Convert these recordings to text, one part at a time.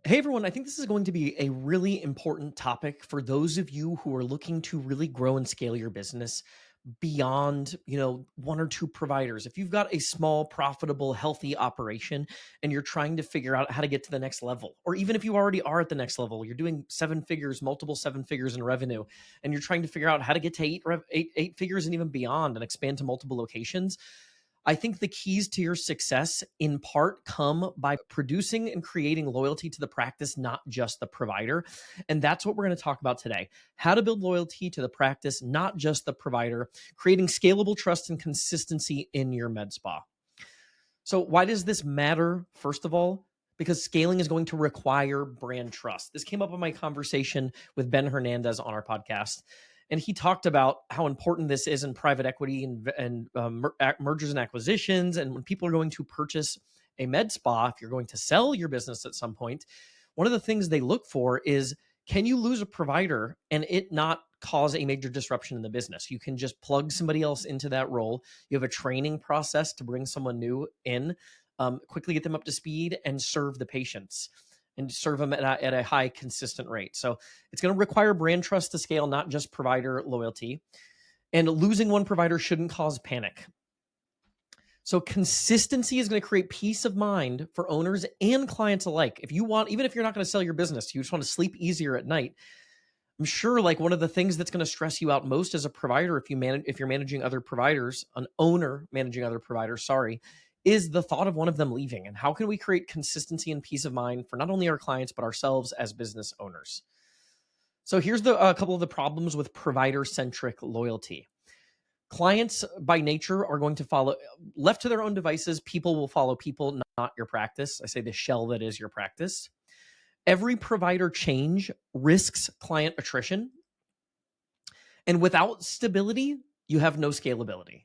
Hey everyone, I think this is going to be a really important topic for those of you who are looking to really grow and scale your business beyond, one or two providers. If you've got a small, profitable, healthy operation and you're trying to figure out how to get to the next level, or even if you already are at the next level, you're doing seven figures, multiple seven figures in revenue, and you're trying to figure out how to get to eight figures and even beyond and expand to multiple locations. I think the keys to your success in part come by producing and creating loyalty to the practice, not just the provider. And that's what we're going to talk about today. How to build loyalty to the practice, not just the provider, creating scalable trust and consistency in your med spa. So, why does this matter? First of all, because scaling is going to require brand trust. This came up in my conversation with Ben Hernandez on our podcast. And he talked about how important this is in private equity and mergers and acquisitions. And when people are going to purchase a med spa, if you're going to sell your business at some point, one of the things they look for is, can you lose a provider and it not cause a major disruption in the business? You can just plug somebody else into that role. You have a training process to bring someone new in, quickly get them up to speed and serve the patients and serve them at a high consistent rate. So it's going to require brand trust to scale, not just provider loyalty. And losing one provider shouldn't cause panic. So consistency is going to create peace of mind for owners and clients alike. If you want, even if you're not going to sell your business, you just want to sleep easier at night. I'm sure like one of the things that's going to stress you out most as a provider, if you're managing other providers, an owner managing other providers, is the thought of one of them leaving. And how can we create consistency and peace of mind for not only our clients, but ourselves as business owners? So here's a couple of the problems with provider-centric loyalty. Clients by nature are going to follow, left to their own devices, people will follow people, not your practice. I say the shell that is your practice. Every provider change risks client attrition. And without stability, you have no scalability.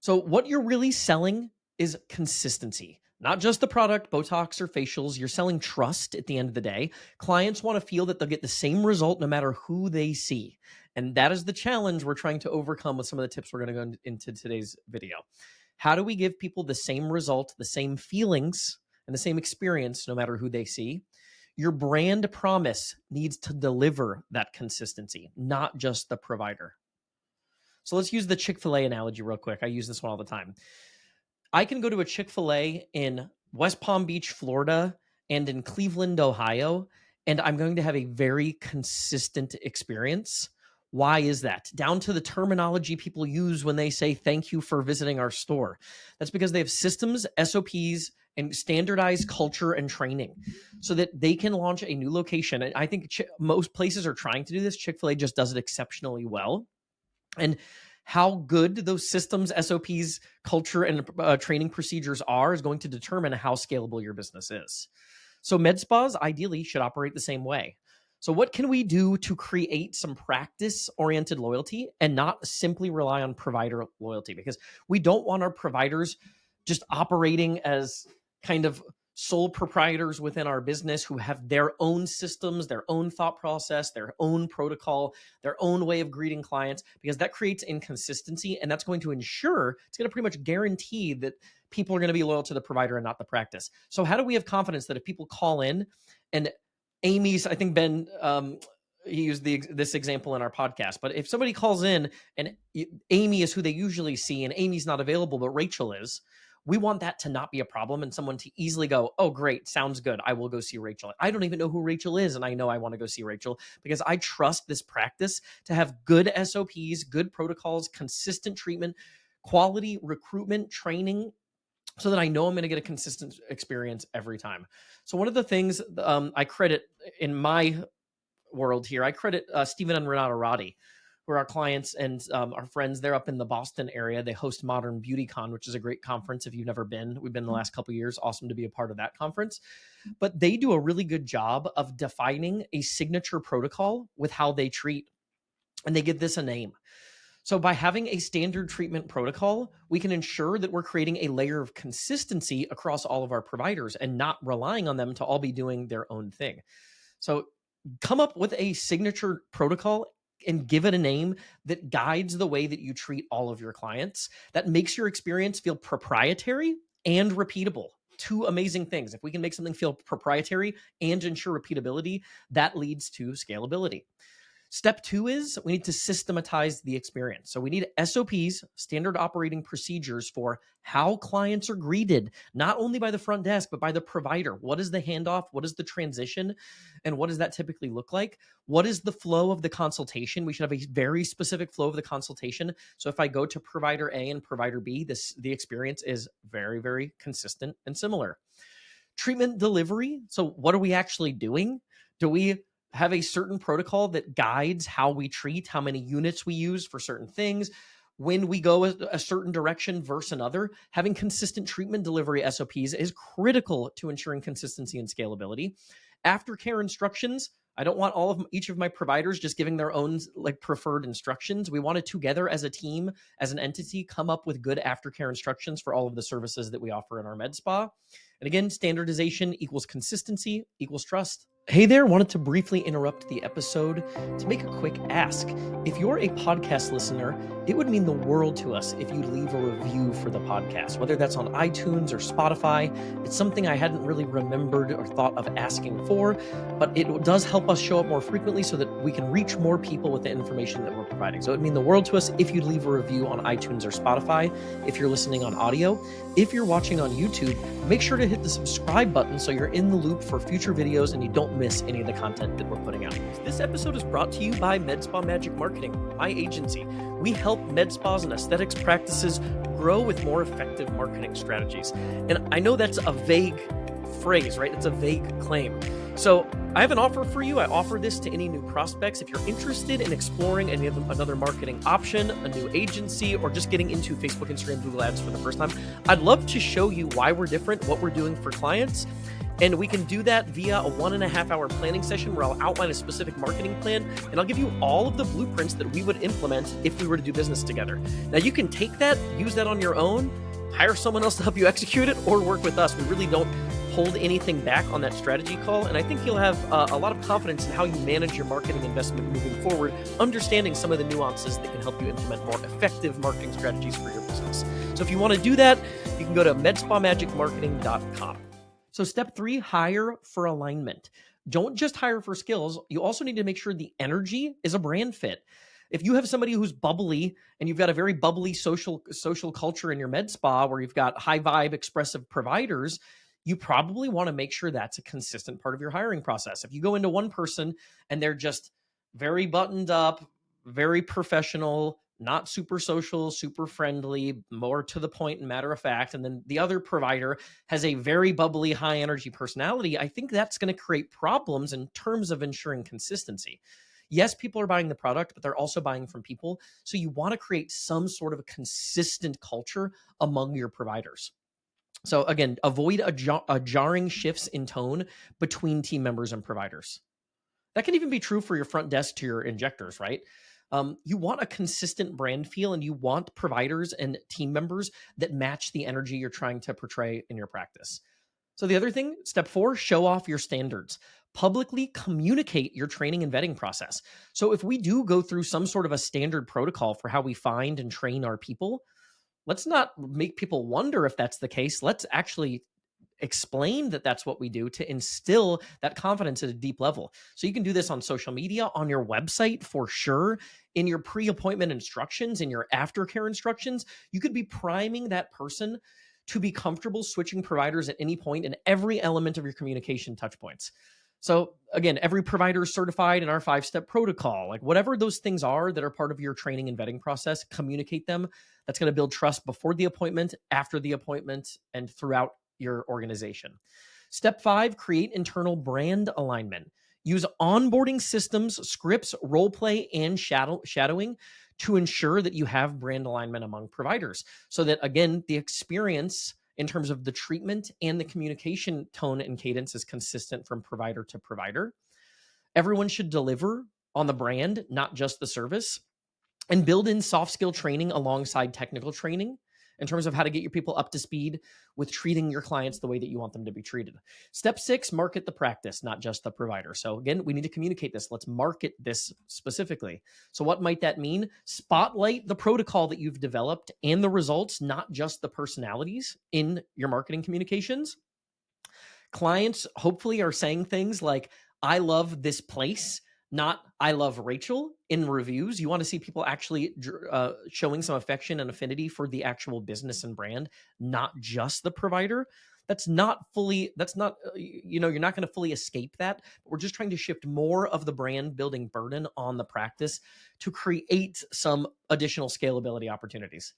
So what you're really selling is consistency, not just the product, Botox or facials. You're selling trust at the end of the day. Clients want to feel that they'll get the same result no matter who they see. And that is the challenge we're trying to overcome with some of the tips we're going to go into today's video. How do we give people the same result, the same feelings, and the same experience no matter who they see? Your brand promise needs to deliver that consistency, not just the provider. So let's use the Chick-fil-A analogy real quick. I use this one all the time. I can go to a Chick-fil-A in West Palm Beach, Florida, and in Cleveland, Ohio, and I'm going to have a very consistent experience. Why is that? Down to the terminology people use when they say, thank you for visiting our store. That's because they have systems, SOPs, and standardized culture and training so that they can launch a new location. And I think most places are trying to do this. Chick-fil-A just does it exceptionally well. And how good those systems, SOPs, culture, and training procedures are is going to determine how scalable your business is. So med spas ideally should operate the same way. So what can we do to create some practice-oriented loyalty and not simply rely on provider loyalty? Because we don't want our providers just operating as kind of sole proprietors within our business who have their own systems, their own thought process, their own protocol, their own way of greeting clients, because that creates inconsistency. And that's going to ensure, it's going to pretty much guarantee that people are going to be loyal to the provider and not the practice. So how do we have confidence that if people call in and Amy's, I think Ben, he used this example in our podcast, but if somebody calls in and Amy is who they usually see and Amy's not available, but Rachel is, we want that to not be a problem and someone to easily go, oh, great, sounds good. I will go see Rachel. I don't even know who Rachel is, and I know I want to go see Rachel because I trust this practice to have good SOPs, good protocols, consistent treatment, quality recruitment, training, so that I know I'm going to get a consistent experience every time. So one of the things I credit in my world here, I credit Stephen and Renata Roddy, who are our clients and our friends. They're up in the Boston area. They host Modern Beauty Con, which is a great conference. If you've never been, we've been the last couple of years. Awesome to be a part of that conference. But they do a really good job of defining a signature protocol with how they treat, and they give this a name. So by having a standard treatment protocol, we can ensure that we're creating a layer of consistency across all of our providers and not relying on them to all be doing their own thing. So come up with a signature protocol and give it a name that guides the way that you treat all of your clients. That makes your experience feel proprietary and repeatable two amazing things. If we can make something feel proprietary and ensure repeatability, that leads to scalability. Step two is we need to systematize the experience. So we need SOPs, standard operating procedures, for how clients are greeted, not only by the front desk, but by the provider. What is the handoff? What is the transition? And what does that typically look like? What is the flow of the consultation? We should have a very specific flow of the consultation. So if I go to provider A and provider B, the experience is very, very consistent and similar. Treatment delivery. So what are we actually doing? Do we have a certain protocol that guides how we treat, how many units we use for certain things, when we go a certain direction versus another? Having consistent treatment delivery SOPs is critical to ensuring consistency and scalability. Aftercare instructions. I don't want each of my providers just giving their own like preferred instructions. We want to together as a team, as an entity, come up with good aftercare instructions for all of the services that we offer in our med spa. And again, standardization equals consistency equals trust. Hey there, wanted to briefly interrupt the episode to make a quick ask. If you're a podcast listener, it would mean the world to us if you leave a review for the podcast, whether that's on iTunes or Spotify. It's something I hadn't really remembered or thought of asking for, but it does help us show up more frequently so that we can reach more people with the information that we're providing. So it would mean the world to us if you'd leave a review on iTunes or Spotify, if you're listening on audio. If you're watching on YouTube, make sure to hit the subscribe button so you're in the loop for future videos and you don't miss any of the content that we're putting out. This episode is brought to you by Med Spa Magic Marketing, my agency. We help med spas and aesthetics practices grow with more effective marketing strategies. And I know that's a vague phrase, right? It's a vague claim. So I have an offer for you. I offer this to any new prospects. If you're interested in exploring another marketing option, a new agency, or just getting into Facebook, Instagram, Google Ads for the first time, I'd love to show you why we're different, what we're doing for clients. And we can do that via a 1.5 hour planning session where I'll outline a specific marketing plan and I'll give you all of the blueprints that we would implement if we were to do business together. Now you can take that, use that on your own, hire someone else to help you execute it, or work with us. We really don't hold anything back on that strategy call. And I think you'll have a lot of confidence in how you manage your marketing investment moving forward, understanding some of the nuances that can help you implement more effective marketing strategies for your business. So if you want to do that, you can go to medspamagicmarketing.com. So step 3, hire for alignment. Don't just hire for skills. You also need to make sure the energy is a brand fit. If you have somebody who's bubbly and you've got a very bubbly social culture in your med spa where you've got high vibe, expressive providers, you probably want to make sure that's a consistent part of your hiring process. If you go into one person and they're just very buttoned up, very professional, not super social, super friendly, more to the point and matter of fact, and then the other provider has a very bubbly, high energy personality, I think that's going to create problems in terms of ensuring consistency. Yes, people are buying the product, but they're also buying from people. So you want to create some sort of a consistent culture among your providers. So again, avoid jarring shifts in tone between team members and providers. That can even be true for your front desk to your injectors, right? You want a consistent brand feel and you want providers and team members that match the energy you're trying to portray in your practice. So the other thing, step 4, show off your standards. Publicly communicate your training and vetting process. So if we do go through some sort of a standard protocol for how we find and train our people, let's not make people wonder if that's the case. Let's actually explain that that's what we do to instill that confidence at a deep level. So you can do this on social media, on your website for sure, in your pre-appointment instructions, in your aftercare instructions. You could be priming that person to be comfortable switching providers at any point in every element of your communication touch points. So again, every provider is certified in our 5-step protocol. Like whatever those things are that are part of your training and vetting process, communicate them. That's going to build trust before the appointment, after the appointment, and throughout your organization. Step 5, create internal brand alignment. Use onboarding systems, scripts, role play, and shadowing to ensure that you have brand alignment among providers so that, again, the experience in terms of the treatment and the communication tone and cadence is consistent from provider to provider. Everyone should deliver on the brand, not just the service, and build in soft skill training alongside technical training in terms of how to get your people up to speed with treating your clients the way that you want them to be treated. Step 6, market the practice, not just the provider. So again, we need to communicate this. Let's market this specifically. So what might that mean? Spotlight the protocol that you've developed and the results, not just the personalities in your marketing communications. Clients hopefully are saying things like, I love this place, not I love Rachel in reviews. You want to see people actually showing some affection and affinity for the actual business and brand, not just the provider. That's not, you're not going to fully escape that. We're just trying to shift more of the brand building burden on the practice to create some additional scalability opportunities.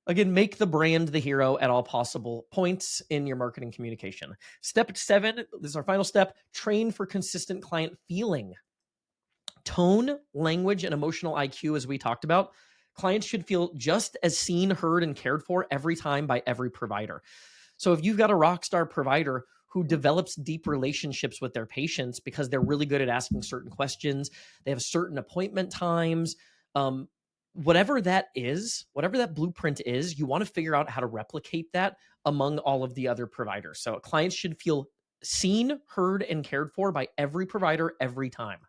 Again, make the brand the hero at all possible points in your marketing communication. Step 7, this is our final step, train for consistent client feeling. Tone, language, and emotional IQ, as we talked about, clients should feel just as seen, heard, and cared for every time by every provider. So if you've got a rock star provider who develops deep relationships with their patients because they're really good at asking certain questions, they have certain appointment times, whatever that is, whatever that blueprint is, you want to figure out how to replicate that among all of the other providers. So clients should feel seen, heard, and cared for by every provider every time.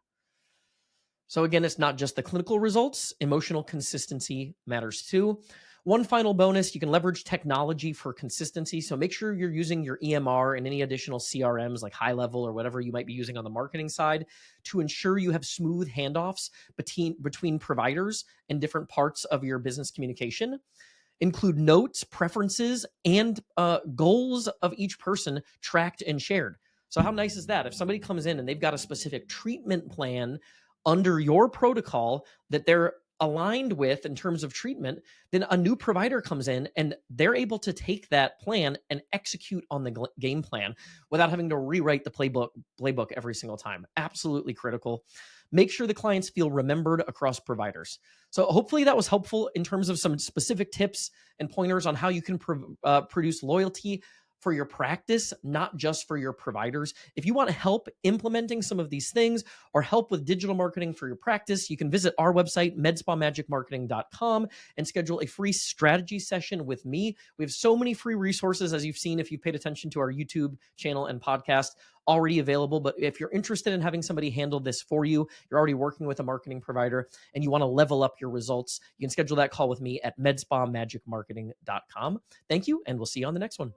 So again, it's not just the clinical results, emotional consistency matters too. One final bonus, you can leverage technology for consistency. So make sure you're using your EMR and any additional CRMs like High Level or whatever you might be using on the marketing side to ensure you have smooth handoffs between providers and different parts of your business communication. Include notes, preferences, and goals of each person tracked and shared. So how nice is that? If somebody comes in and they've got a specific treatment plan under your protocol that they're aligned with in terms of treatment, then a new provider comes in and they're able to take that plan and execute on the game plan without having to rewrite the playbook every single time. Absolutely critical. Make sure the clients feel remembered across providers. So hopefully that was helpful in terms of some specific tips and pointers on how you can produce loyalty for your practice, not just for your providers. If you want help implementing some of these things or help with digital marketing for your practice, you can visit our website, medspamagicmarketing.com, and schedule a free strategy session with me. We have so many free resources, as you've seen if you've paid attention to our YouTube channel and podcast, already available. But if you're interested in having somebody handle this for you, you're already working with a marketing provider, and you want to level up your results, you can schedule that call with me at medspamagicmarketing.com. Thank you, and we'll see you on the next one.